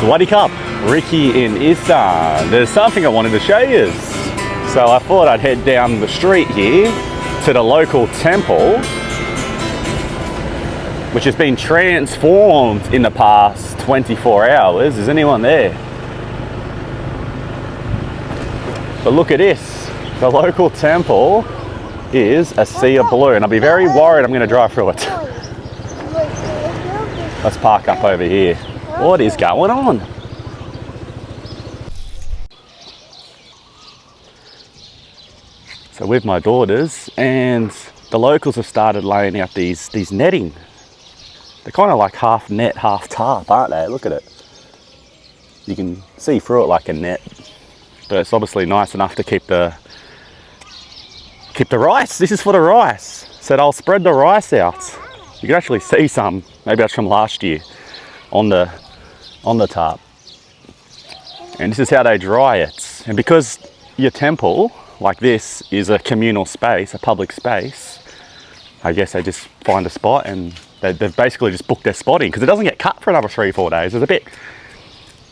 Swaddy Cup, Ricky in Isaan. There's something I wanted to show you. So I thought I'd head down the street here to the local temple, which has been transformed in the past 24 hours. Is anyone there? But look at this. The local temple is a sea of blue, and I'll be very worried I'm going to drive through it. Let's park up over here. What is going on? So with my daughters, and the locals have started laying out these netting. They're kind of like half net, half tarp, aren't they? Look at it. You can see through it like a net, but it's obviously nice enough to keep the rice. This is for the rice. So they'll spread the rice out. You can actually see some, maybe that's from last year, on the tarp. And this is how they dry it. And because your temple, like this, is a communal space, a public space, I guess they just find a spot and they've basically just booked their spot in, because it doesn't get cut for another 3-4 days. It's a bit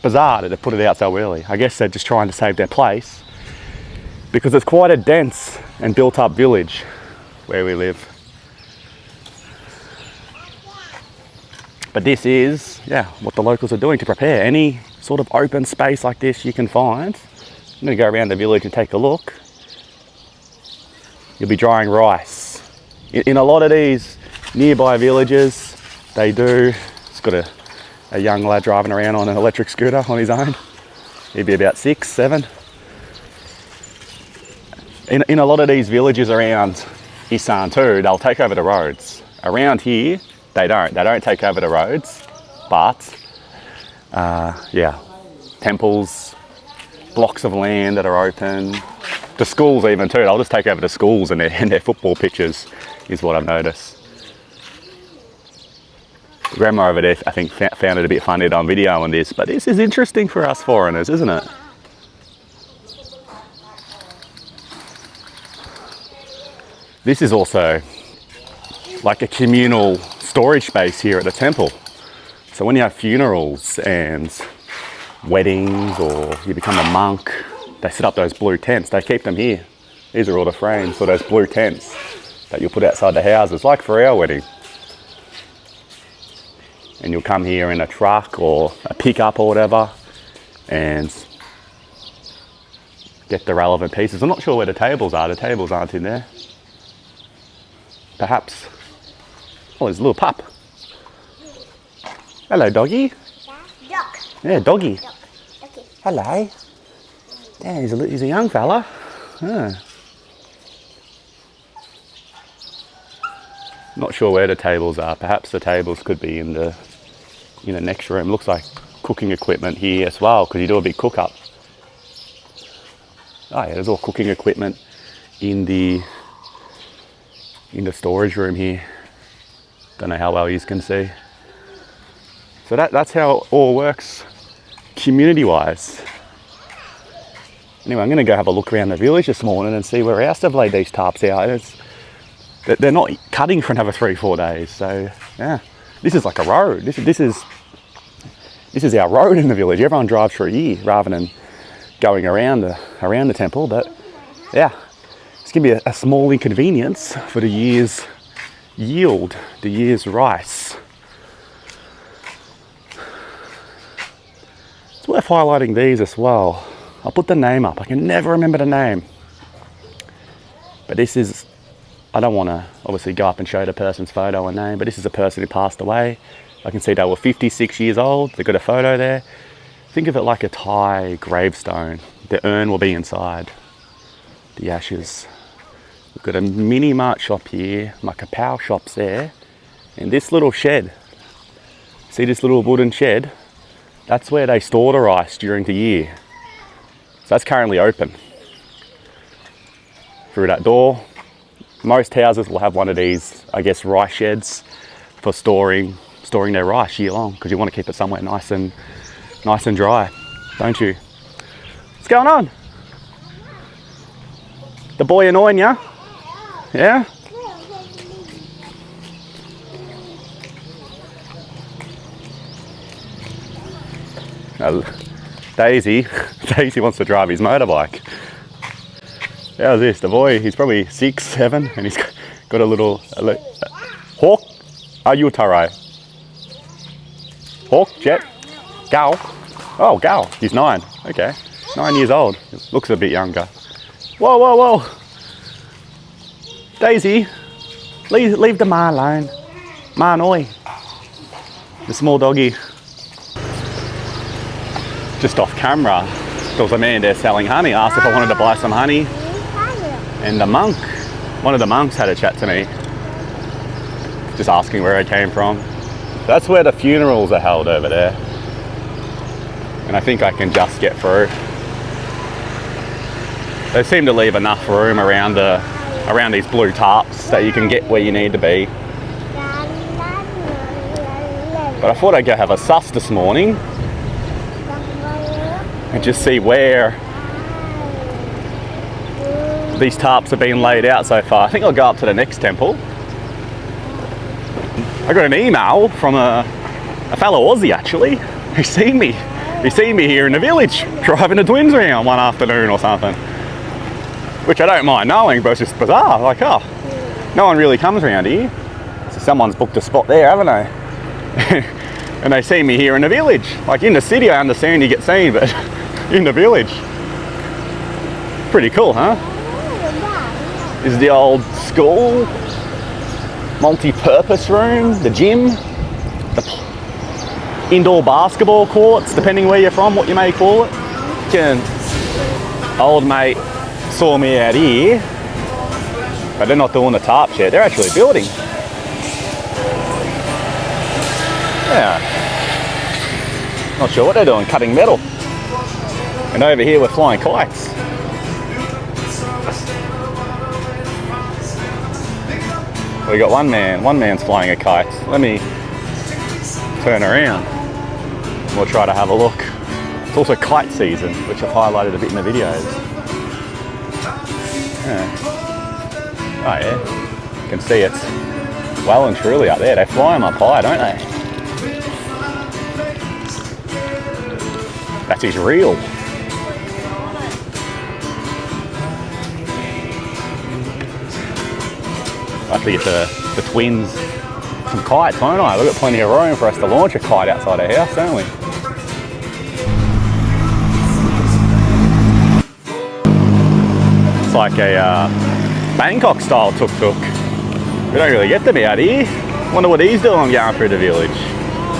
bizarre that they put it out so early. I guess they're just trying to save their place, because it's quite a dense and built up village where we live. But this is, what the locals are doing to prepare. Any sort of open space like this you can find. I'm going to go around the village and take a look. You'll be drying rice. In a lot of these nearby villages, they do. It's got a young lad driving around on an electric scooter on his own. He'd be about 6, 7. In a lot of these villages around Isaan too, they'll take over the roads. Around here, they don't take over the roads, but temples, blocks of land that are open, the schools even too, they'll just take over the schools and their football pitches, is what I've noticed. The grandma over there, I think, found it a bit funny that I'm videoing this, but this is interesting for us foreigners, isn't it? This is also like a communal storage space here at the temple. So when you have funerals and weddings, or you become a monk, they set up those blue tents. They keep them here. These are all the frames for those blue tents that you'll put outside the houses, like for our wedding. And you'll come here in a truck or a pickup or whatever and get the relevant pieces. I'm not sure where the tables are. The tables aren't in there. Perhaps. Oh, there's a little pup. Hello, doggy. Dog. Yeah, doggy. Dog. Okay. Hello. Yeah, he's a young fella. Not sure where the tables are. Perhaps the tables could be in the next room. Looks like cooking equipment here as well, because you do a big cook up. Oh yeah, there's all cooking equipment in the storage room here. Don't know how well you can see. So that's how it all works community-wise. Anyway, I'm going to go have a look around the village this morning and see where else they've laid these tarps out. They're not cutting for another 3-4 days. So yeah, this is like a road. This is our road in the village. Everyone drives through here rather than going around the temple. But yeah, it's going to be a small inconvenience for the year's yield, the year's rice. It's worth highlighting these as well. I'll put the name up. I can never remember the name. But this is, I don't want to obviously go up and show the person's photo and name, but this is a person who passed away. I can see they were 56 years old. They've got a photo there. Think of it like a Thai gravestone. The urn will be inside the ashes. We've got a mini mart shop here, my kapow shop's there, and this little shed, see this little wooden shed? That's where they store the rice during the year. So that's currently open. Through that door, most houses will have one of these, I guess, rice sheds for storing their rice year long, because you want to keep it somewhere nice and dry, don't you? What's going on? The boy annoying you? Yeah? Daisy wants to drive his motorbike. How's this? The boy, he's probably 6, 7, and he's got a little hawk. Are you tarai? Hawk, jet, gal. Oh, gal. He's 9. Okay, 9 years old. Looks a bit younger. Whoa, whoa, whoa! Daisy, leave the ma alone. Ma noi. The small doggy. Just off camera, there was a man there selling honey. Asked if I wanted to buy some honey. And the monk, one of the monks had a chat to me. Just asking where I came from. That's where the funerals are held over there. And I think I can just get through. They seem to leave enough room around these blue tarps that you can get where you need to be. But I thought I'd go have a suss this morning and just see where these tarps have been laid out so far. I think I'll go up to the next temple. I got an email from a fellow Aussie actually, who's seen me here in the village, driving the twins around one afternoon or something. Which I don't mind knowing, but it's just bizarre. Like, oh, no one really comes around here. So someone's booked a spot there, haven't they? And they see me here in the village. Like in the city, I understand you get seen, but in the village. Pretty cool, huh? This is the old school, multi-purpose room, the gym, the indoor basketball courts, depending where you're from, what you may call it. Old mate saw me out here, but they're not doing the tarps yet. They're actually building. Yeah. Not sure what they're doing, cutting metal. And over here we're flying kites. We got one man's flying a kite. Let me turn around. We'll try to have a look. It's also kite season, which I've highlighted a bit in the videos. Yeah. Oh yeah, you can see it's well and truly up there. They fly them up high, don't they? That is real. I have to get the twins some kites, won't I? We've got plenty of room for us to launch a kite outside our house, don't we? It's like a Bangkok style tuk-tuk. We don't really get them out here. Wonder what he's doing going through the village.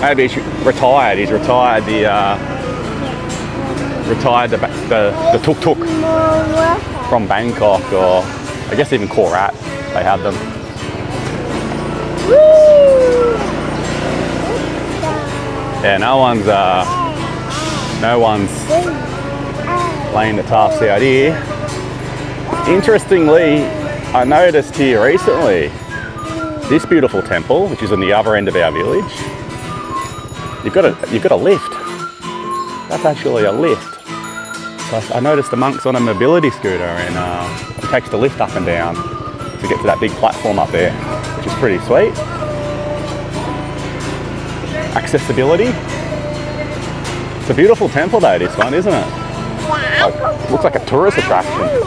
Maybe he's retired. He's retired the tuk-tuk from Bangkok, or I guess even Korat. They have them. Yeah, no one's laying the tarps out here. Interestingly, I noticed here recently, this beautiful temple, which is on the other end of our village, you've got a lift. That's actually a lift. So I noticed the monk's on a mobility scooter, and he takes the lift up and down to get to that big platform up there, which is pretty sweet. Accessibility. It's a beautiful temple though, this one, isn't it? Like, looks like a tourist attraction.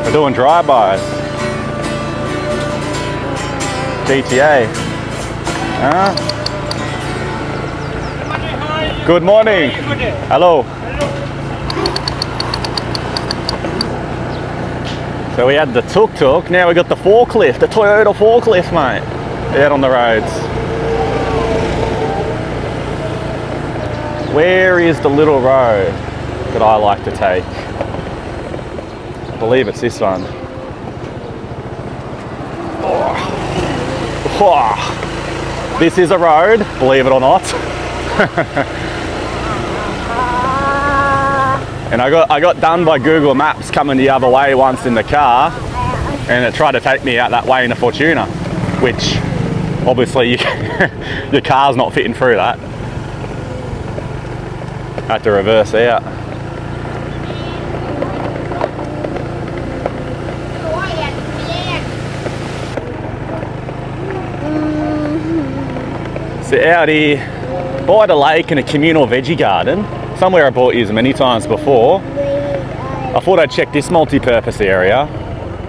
We're doing drive-bys. GTA. Good morning. Hello. So we had the tuk-tuk, now we got the forklift, the Toyota forklift, mate, out on the roads. Where is the little road that I like to take? I believe it's this one. Oh. This is a road, believe it or not. And I got done by Google Maps coming the other way once in the car, and it tried to take me out that way in a Fortuna, which obviously your car's not fitting through that. I had to reverse out. So out here by the lake in a communal veggie garden, somewhere I brought you many times before. I thought I'd check this multi-purpose area.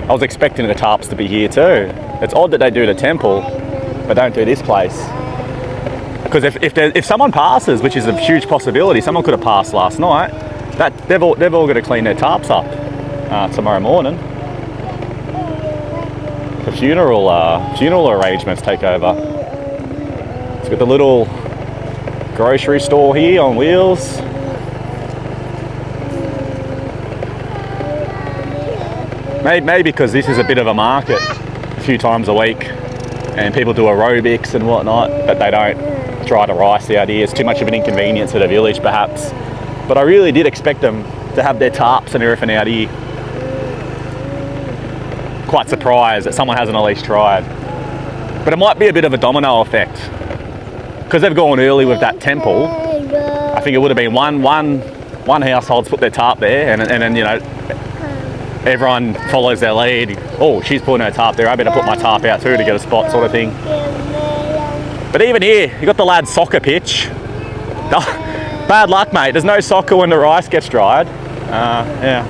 I was expecting the tarps to be here too. It's odd that they do the temple, but don't do this place. Because if someone passes, which is a huge possibility, someone could have passed last night, they've all got to clean their tarps up tomorrow morning. The funeral arrangements take over. It's got the little grocery store here on wheels. Maybe because this is a bit of a market a few times a week and people do aerobics and whatnot, but they don't dry the rice out here. It's too much of an inconvenience to the village perhaps. But I really did expect them to have their tarps and everything out here. Quite surprised that someone hasn't at least tried. But it might be a bit of a domino effect. Because they've gone early with that temple, I think it would have been one household's put their tarp there, and then, you know, everyone follows their lead. Oh, she's putting her tarp there, I better put my tarp out too to get a spot, sort of thing. But even here, you got the lad's soccer pitch. Bad luck, mate. There's no soccer when the rice gets dried. Yeah,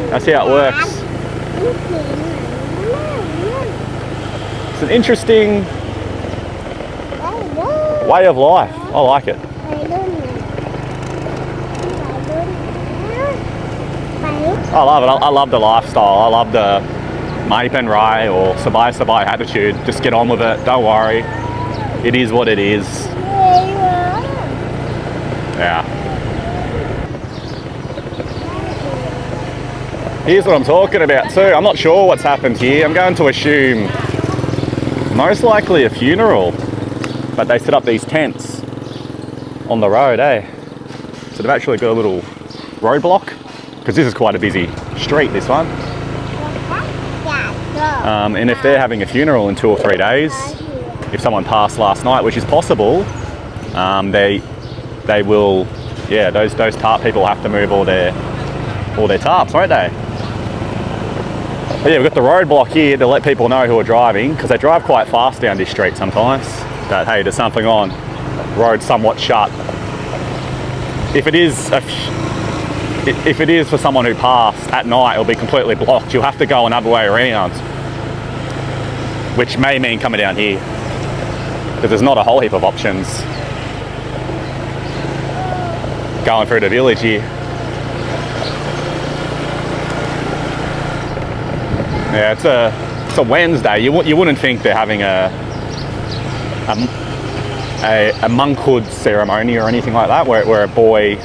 that's how it works. It's an interesting way of life. I like it. I love it. I love the lifestyle. I love the Maip and Rai or Sabai attitude. Just get on with it. Don't worry. It is what it is. Yeah. Here's what I'm talking about too. I'm not sure what's happened here. I'm going to assume most likely a funeral. But they set up these tents on the road, eh? So they've actually got a little roadblock, because this is quite a busy street, this one. And if they're having a funeral in 2 or 3 days, if someone passed last night, which is possible, they will, yeah, those tarp people have to move all their tarps, won't they? But yeah, we've got the roadblock here to let people know who are driving, because they drive quite fast down this street sometimes. That hey, there's something on. Road somewhat shut. If it is for someone who passed at night, it'll be completely blocked. You'll have to go another way around, which may mean coming down here, because there's not a whole heap of options going through the village here. Yeah, it's a Wednesday. You wouldn't think they're having a monkhood ceremony or anything like that, where a boy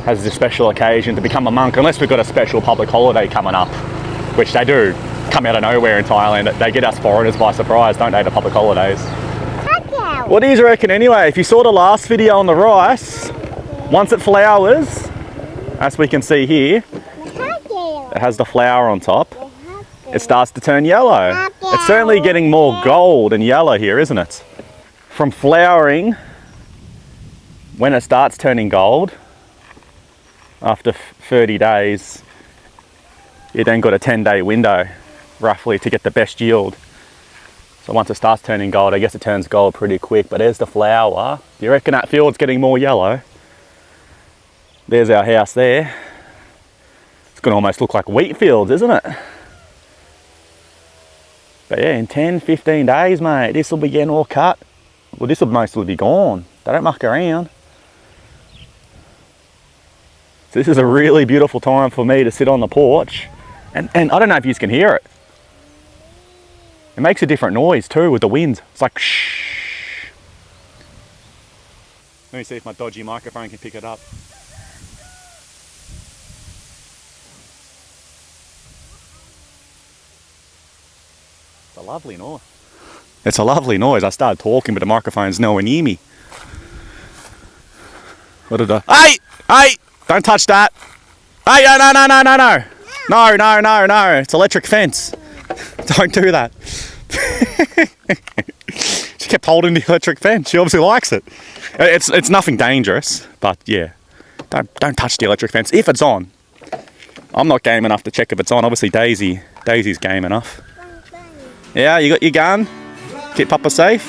has this special occasion to become a monk, unless we've got a special public holiday coming up, which they do come out of nowhere in Thailand. They get us foreigners by surprise, don't they, the public holidays? What do you reckon anyway? If you saw the last video on the rice, once it flowers, as we can see here, it has the flower on top. It starts to turn yellow. It's certainly getting more gold and yellow here, isn't it? From flowering, when it starts turning gold, after 30 days, you then got a 10-day window, roughly, to get the best yield. So once it starts turning gold, I guess it turns gold pretty quick, but there's the flower. Do you reckon that field's getting more yellow? There's our house there. It's gonna almost look like wheat fields, isn't it? But yeah, in 10, 15 days, mate, this will be getting all cut. Well, this will mostly be gone. They don't muck around. So this is a really beautiful time for me to sit on the porch. And I don't know if you can hear it. It makes a different noise too with the wind. It's like shh. Let me see if my dodgy microphone can pick it up. lovely noise. It's a lovely noise. I started talking, but the microphone's nowhere near me. What did I... Hey! Hey! Don't touch that! Hey, no, no, no, no, no! No, no, no, no. It's electric fence. Don't do that. She kept holding the electric fence. She obviously likes it. It's nothing dangerous, but yeah. Don't touch the electric fence if it's on. I'm not game enough to check if it's on. Obviously Daisy's game enough. Yeah, you got your gun? Keep Papa safe?